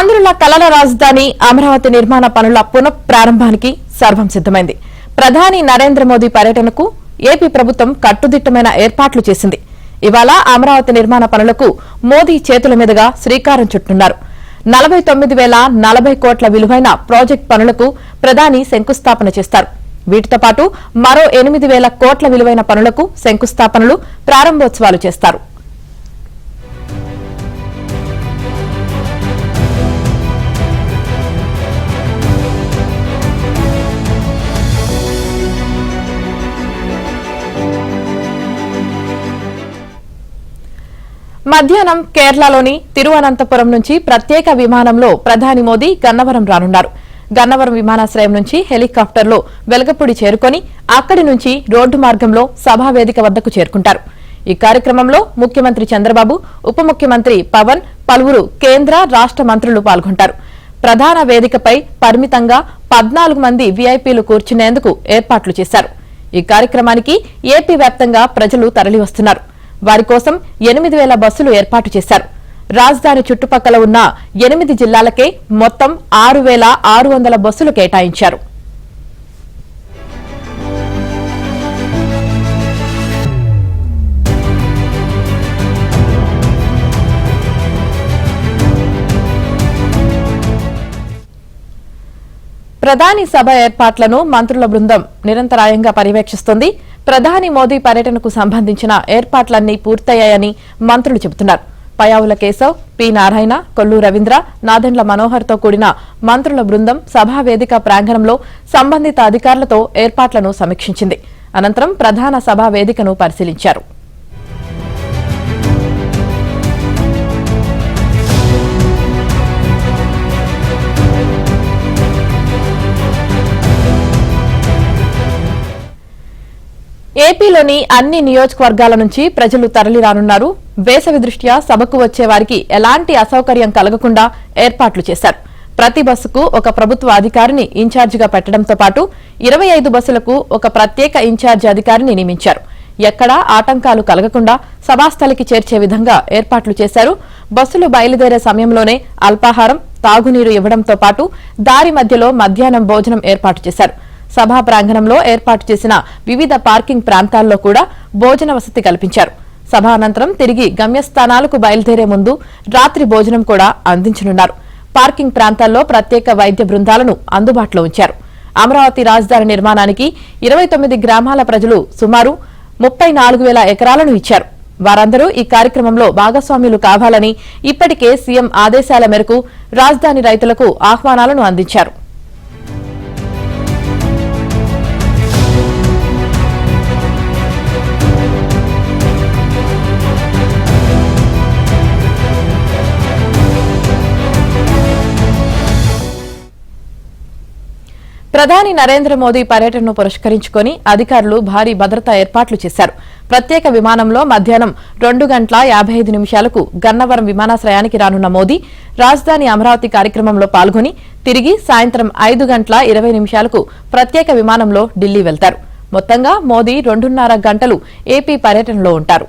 ఆంధ్రుల కలల రాజధాని అమరావతి నిర్మాణ పనుల పునఃప్రారంభానికి సర్వం సిద్దమైంది. ప్రధాని నరేంద్ర మోదీ పర్యటనకు ఏపీ ప్రభుత్వం కట్టుదిట్టమైన ఏర్పాట్లు చేసింది. ఇవాళ అమరావతి నిర్మాణ పనులకు మోదీ చేతుల మీదుగా శ్రీకారం చుట్టనున్నారు. 49,040 కోట్ల విలువైన ప్రాజెక్టు పనులకు ప్రధాని శంకుస్థాపన చేస్తారు. వీటితో పాటు మరో 8,000 కోట్ల విలువైన పనులకు శంకుస్థాపనలు, ప్రారంభోత్సవాలు చేస్తారు. మధ్యాహ్నం కేరళలోని తిరువనంతపురం నుంచి ప్రత్యేక విమానంలో ప్రధాని మోదీ గన్నవరం రానున్నారు. గన్నవరం విమానాశ్రయం నుంచి హెలికాప్టర్లో వెలగపూడి చేరుకుని అక్కడి నుంచి రోడ్డు మార్గంలో సభావేదిక వద్దకు చేరుకుంటారు. ఈ కార్యక్రమంలో ముఖ్యమంత్రి చంద్రబాబు, ఉప ముఖ్యమంత్రి పవన్, పలువురు కేంద్ర, రాష్ట మంత్రులు పాల్గొంటారు. ప్రధాన వేదికపై పరిమితంగా 14 మంది వీఐపీలు కూర్చునేందుకు ఏర్పాట్లు చేశారు. ఈ కార్యక్రమానికి ఏపీ వ్యాప్తంగా ప్రజలు తరలివస్తున్నారు. వారి కోసం 8,000 బస్సులు ఏర్పాటు చేశారు. రాజధాని చుట్టుపక్కల ఉన్న 8 జిల్లాలకే మొత్తం 6,600 బస్సులు కేటాయించారు. ప్రధాని సభ ఏర్పాట్లను మంత్రుల బృందం నిరంతరాయంగా పర్యవేక్షిస్తోంది. ప్రధాని మోదీ పర్యటనకు సంబంధించిన ఏర్పాట్లన్నీ పూర్తయ్యాయని మంత్రులు చెబుతున్నారు. పయావుల కేశవ్, పి నారాయణ, కొల్లు రవీంద్ర, నాదెండ్ల మనోహర్ తో కూడిన మంత్రుల బృందం సభావేదిక ప్రాంగణంలో సంబంధిత అధికారులతో ఏర్పాట్లను సమీక్షించింది. అనంతరం ప్రధాన సభా వేదికను పరిశీలించారు. ఏపీలోని అన్ని నియోజకవర్గాల నుంచి ప్రజలు తరలిరానున్నారు. వేసవి దృష్ట్యా సభకు వచ్చే వారికి ఎలాంటి అసౌకర్యం కలగకుండా ఏర్పాట్లు చేశారు. ప్రతి బస్సుకు ఒక ప్రభుత్వ అధికారిని ఇన్ఛార్జిగా పెట్టడంతో పాటు 25 బస్సులకు ఒక ప్రత్యేక ఇన్ఛార్జి అధికారిని నియమించారు. ఎక్కడా ఆటంకాలు కలగకుండా సభాస్థలికి చేర్చే విధంగా ఏర్పాట్లు చేశారు. బస్సులు బయలుదేరే సమయంలోనే అల్పాహారం, తాగునీరు ఇవ్వడంతో పాటు దారి మధ్యలో మధ్యాహ్నం భోజనం ఏర్పాటు చేశారు. సభా ప్రాంగణంలో ఏర్పాటు చేసిన వివిధ పార్కింగ్ ప్రాంతాల్లో కూడా భోజన వసతి కల్పించారు. సభ అనంతరం తిరిగి గమ్యస్థానాలకు బయలుదేరే ముందు రాత్రి భోజనం కూడా అందించనున్నారు. పార్కింగ్ ప్రాంతాల్లో ప్రత్యేక వైద్య బృందాలను అందుబాటులో ఉంచారు. అమరావతి రాజధాని నిర్మాణానికి 29 గ్రామాల ప్రజలు సుమారు 34,000 ఎకరాలను ఇచ్చారు. వారందరూ ఈ కార్యక్రమంలో భాగస్వాములు కావాలని ఇప్పటికే సీఎం ఆదేశాల మేరకు రాజధాని రైతులకు ఆహ్వానాలను అందించారు. ప్రధాని నరేంద్ర మోదీ పర్యటనను పురస్కరించుకుని అధికారులు భారీ భద్రతా ఏర్పాట్లు చేశారు. ప్రత్యేక విమానంలో మధ్యాహ్నం 2:55 గన్నవరం విమానాశ్రయానికి రానున్న మోదీ రాజధాని అమరావతి కార్యక్రమంలో పాల్గొని తిరిగి సాయంత్రం 5:20 ప్రత్యేక విమానంలో ఢిల్లీ వెళ్తారు. మొత్తంగా మోదీ 2.5 గంటలు ఏపీ పర్యటనలో ఉంటారు.